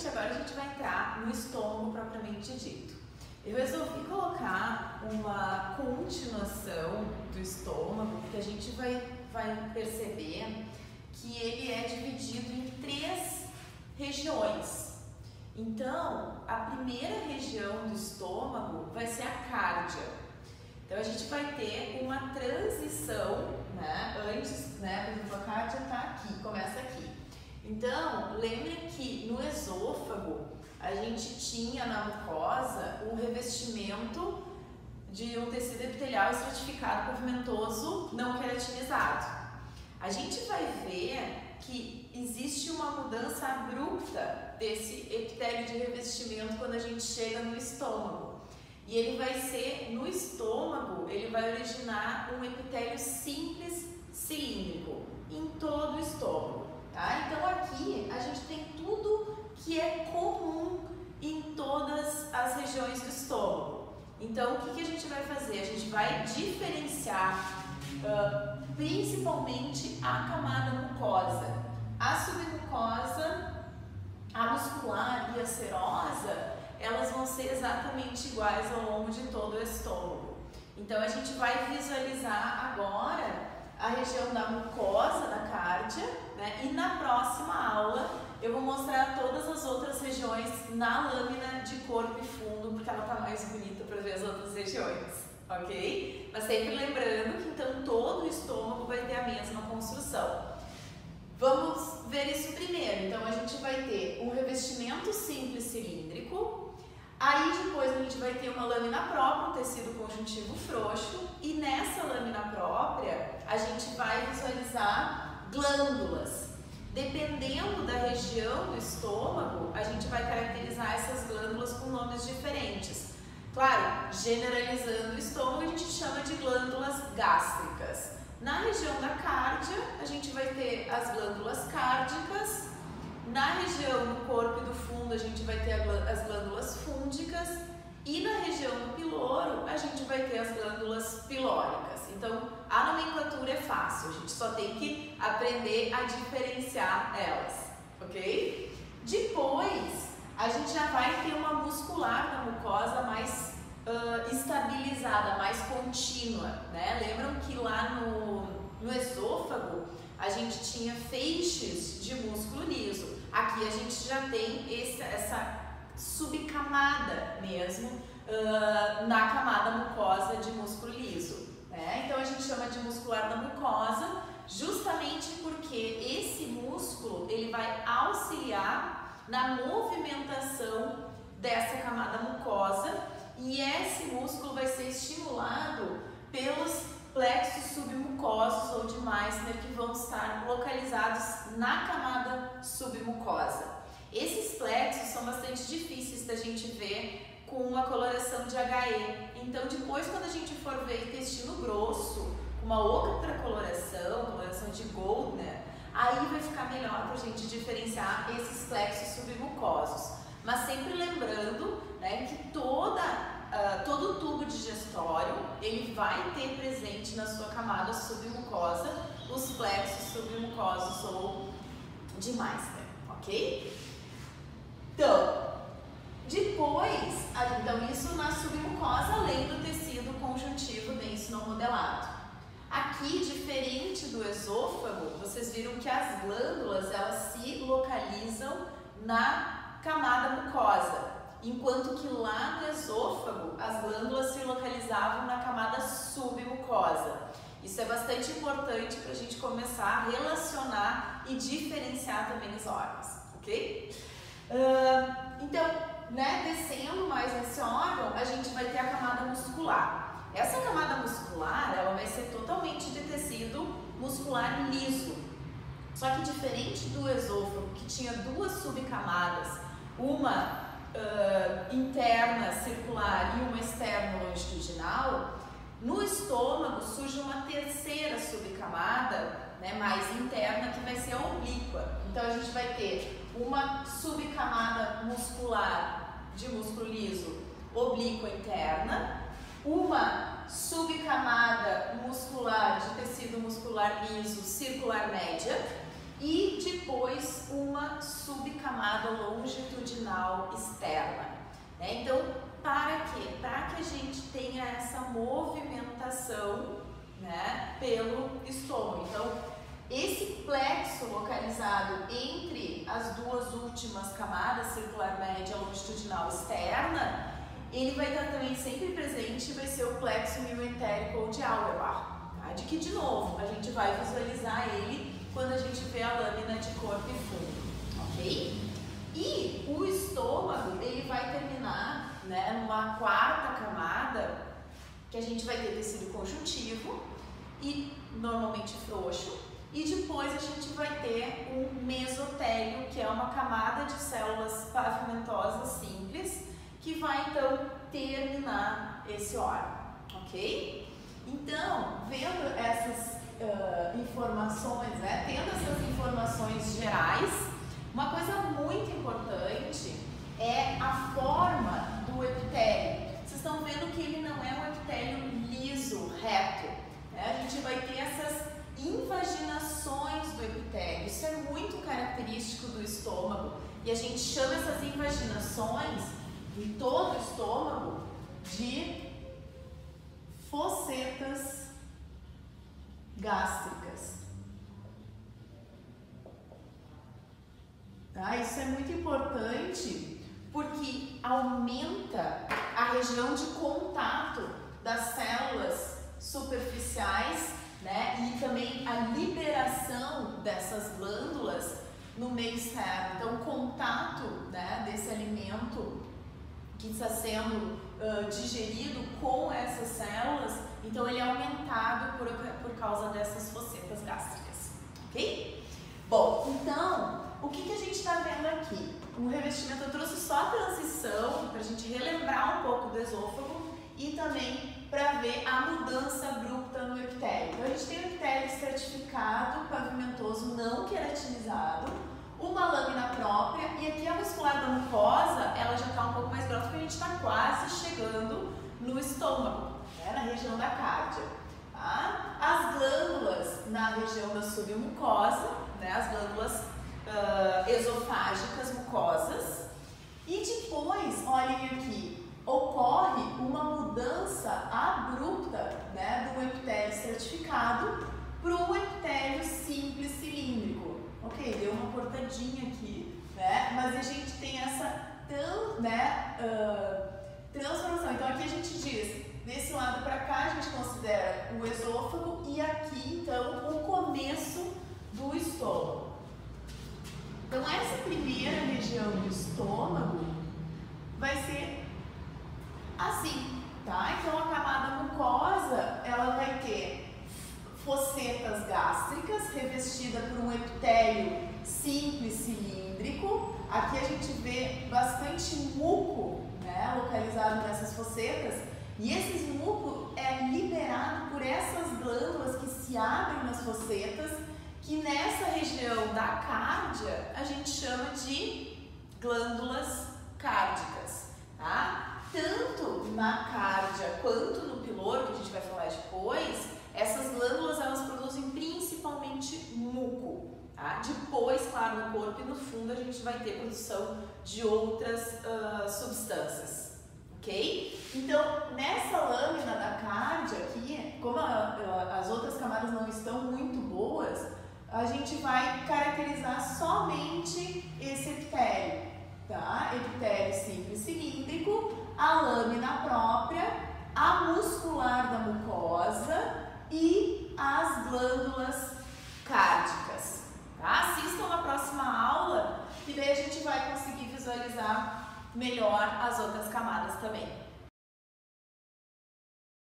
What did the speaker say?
gente, agora a gente vai entrar no estômago propriamente dito. Eu resolvi colocar uma continuação do estômago, porque a gente vai perceber que ele é dividido em 3 regiões. Então, a primeira região do estômago vai ser a cárdia. Então, a gente vai ter uma transição, né? Antes, né? Por exemplo, a cárdia está aqui, começa aqui. Então, lembre que no esôfago a gente tinha na mucosa um revestimento de um tecido epitelial estratificado pavimentoso não queratinizado. A gente vai ver que existe uma mudança abrupta desse epitélio de revestimento quando a gente chega no estômago. E ele vai ser, no estômago, ele vai originar um epitélio simples cilíndrico em todo o estômago. Tá? Então aqui a gente tem tudo que é comum em todas as regiões do estômago. Então o que a gente vai fazer? A gente vai diferenciar principalmente a camada mucosa. A submucosa, a muscular e a serosa, elas vão ser exatamente iguais ao longo de todo o estômago. Então a gente vai visualizar agora a região da mucosa, da cárdia, né? E na próxima aula eu vou mostrar todas as outras regiões na lâmina de corpo e fundo, porque ela tá mais bonita para ver as outras regiões, ok? Mas sempre lembrando que então todo o estômago vai ter a mesma construção. Vamos ver isso primeiro. Então a gente vai ter um revestimento simples cilíndrico, aí depois a gente vai ter uma lâmina própria, um tecido conjuntivo frouxo, e nessa lâmina própria a gente vai visualizar glândulas. Dependendo da região do estômago, a gente vai caracterizar essas glândulas com nomes diferentes. Claro, generalizando o estômago, a gente chama de glândulas gástricas. Na região da cárdia, a gente vai ter as glândulas cárdicas. Na região do corpo e do fundo, a gente vai ter as glândulas fúndicas. E na região do piloro, a gente vai ter as glândulas pilóricas. Então, a nomenclatura é fácil, a gente só tem que aprender a diferenciar elas, ok? Depois, a gente já vai ter uma muscular na mucosa mais estabilizada, mais contínua, né? Lembram que lá no esôfago a gente tinha feixes de músculo liso. Aqui a gente já tem essa subcamada mesmo na camada mucosa de músculo liso, né? Então a gente chama de muscular da mucosa justamente porque esse músculo ele vai auxiliar na movimentação dessa camada mucosa e esse músculo vai ser estimulado pelos plexos submucosos ou de Meissner que vão estar localizados na camada submucosa. Esses plexos são bastante difíceis da gente ver com uma coloração de HE. Então, depois, quando a gente for ver intestino grosso, uma outra coloração de Goldner, aí vai ficar melhor para a gente diferenciar esses plexos submucosos. Mas sempre lembrando, né, que todo o tubo digestório ele vai ter presente na sua camada submucosa os plexos submucosos ou de Meissner, ok? Então, depois, então isso na submucosa, além do tecido conjuntivo denso não modelado. Aqui, diferente do esôfago, vocês viram que as glândulas, elas se localizam na camada mucosa, enquanto que lá no esôfago, as glândulas se localizavam na camada submucosa. Isso é bastante importante para a gente começar a relacionar e diferenciar também os órgãos, ok? Então, né, descendo mais nesse órgão, a gente vai ter a camada muscular. Essa camada muscular, ela vai ser totalmente de tecido muscular liso. Só que diferente do esôfago, que tinha 2 subcamadas, uma interna circular e uma externa longitudinal, no estômago surge uma terceira subcamada, né, mais interna, que vai ser a oblíqua. Então a gente vai ter uma subcamada muscular de músculo liso oblíqua interna, uma subcamada muscular de tecido muscular liso circular média e depois uma subcamada longitudinal externa. Né? Então, para quê? Para que a gente tenha essa movimentação, né, pelo estômago. Então, esse plexo localizado entre as duas últimas camadas, circular média, longitudinal externa, ele vai estar também sempre presente e vai ser o plexo mioentérico ou de Auerbach. Tá? De que, de novo, a gente vai visualizar ele quando a gente vê a lâmina de corpo e fundo, ok? E o estômago, ele vai terminar, né, numa quarta camada, que a gente vai ter tecido conjuntivo e normalmente frouxo, e depois a gente vai ter um mesotélio, que é uma camada de células pavimentosas simples, que vai então terminar esse órgão, ok? Então, vendo essas informações, né, tendo essas informações gerais, uma coisa muito importante é a forma do epitélio. Vocês estão vendo que ele não é um epitélio liso, reto, né? A gente vai ter essas invaginações do epitélio. Isso é muito característico do estômago e a gente chama essas invaginações em todo o estômago de fossetas gástricas. Tá? Isso é muito importante porque aumenta a região de contato das células superficiais, né? E também a liberação dessas glândulas no meio externo. Então, o contato, né, desse alimento que está sendo digerido com essas células, então ele é aumentado por causa dessas fossetas gástricas, ok? Bom, então, o que a gente está vendo aqui? O revestimento, eu trouxe só a transição para a gente relembrar um pouco do esôfago e também para ver a mudança abrupta no epitélio. Então, a gente tem o epitélio estratificado, pavimentoso, não queratinizado, uma lâmina própria, e aqui a muscular da mucosa, ela já está um pouco mais grossa porque a gente está quase chegando no estômago, né, na região da cárdia. Tá? As glândulas na região da submucosa, né, as glândulas esofágicas mucosas, e depois, olhem aqui, ocorre uma mudança abrupta, né, do epitélio estratificado para o epitélio simples cilíndrico. Ok, deu uma cortadinha aqui, né, mas a gente tem essa transformação. Então aqui a gente diz, desse lado para cá a gente considera o esôfago e aqui então o começo do estômago. Então essa primeira região do estômago vai ser assim, tá? Então a camada mucosa, ela vai ter fossetas gástricas revestida por um epitélio simples cilíndrico. Aqui a gente vê bastante muco, né, localizado nessas fossetas, e esse muco é liberado por essas glândulas que se abrem nas fossetas, que nessa região da cárdia a gente chama de glândulas cárdicas, tá? Tanto na cárdia quanto no piloro, que a gente vai falar depois, essas glândulas elas produzem principalmente muco, tá? Depois, claro, no corpo e no fundo a gente vai ter produção de outras substâncias, ok? Então, nessa lâmina da cárdia aqui, como as outras camadas não estão muito boas, a gente vai caracterizar somente esse epitélio, tá? Epitélio simples cilíndrico, a lâmina própria, a muscular da mucosa e as glândulas cárdicas, tá? Assistam na próxima aula, que daí a gente vai conseguir visualizar melhor as outras camadas também.